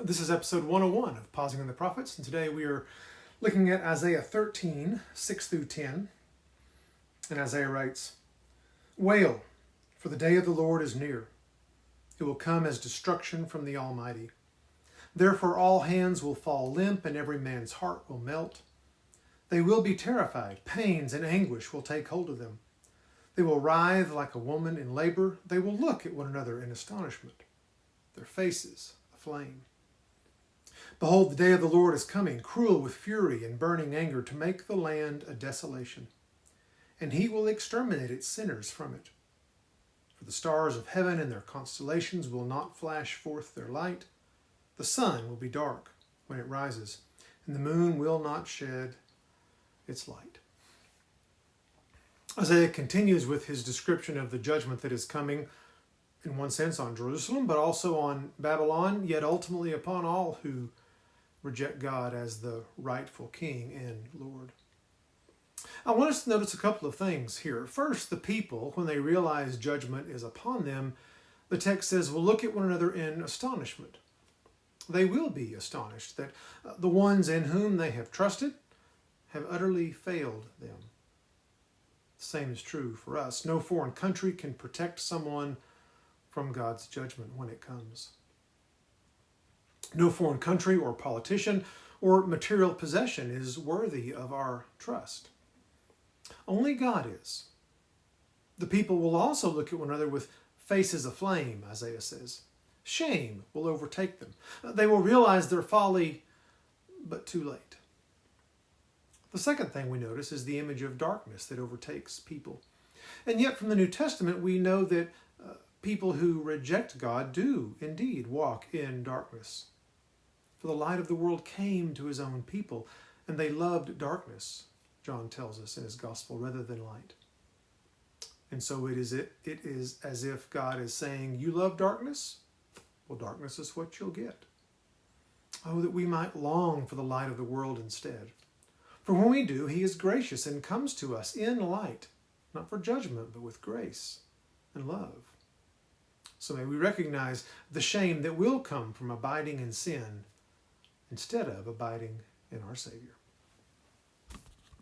This is episode 101 of Pausing on the Prophets, and today we are looking at Isaiah 13, 6 through 10. And Isaiah writes, "Wail, for the day of the Lord is near. It will come as destruction from the Almighty. Therefore all hands will fall limp, and every man's heart will melt. They will be terrified. Pains and anguish will take hold of them. They will writhe like a woman in labor. They will look at one another in astonishment, their faces aflame. Behold, the day of the Lord is coming, cruel with fury and burning anger, to make the land a desolation. And he will exterminate its sinners from it. For the stars of heaven and their constellations will not flash forth their light. The sun will be dark when it rises, and the moon will not shed its light." Isaiah continues with his description of the judgment that is coming, in one sense on Jerusalem, but also on Babylon, yet ultimately upon all who reject God as the rightful King and Lord. I want us to notice a couple of things here. First, the people, when they realize judgment is upon them, the text says, will look at one another in astonishment. They will be astonished that the ones in whom they have trusted have utterly failed them. The same is true for us. No foreign country can protect someone from God's judgment when it comes. No foreign country or politician or material possession is worthy of our trust. Only God is. The people will also look at one another with faces aflame, Isaiah says. Shame will overtake them. They will realize their folly, but too late. The second thing we notice is the image of darkness that overtakes people. And yet from the New Testament, we know that people who reject God do indeed walk in darkness. For the light of the world came to his own people, and they loved darkness, John tells us in his gospel, rather than light. And so it is as if God is saying, you love darkness? Well, darkness is what you'll get. Oh, that we might long for the light of the world instead. For when we do, he is gracious and comes to us in light, not for judgment, but with grace and love. So may we recognize the shame that will come from abiding in sin instead of abiding in our Savior.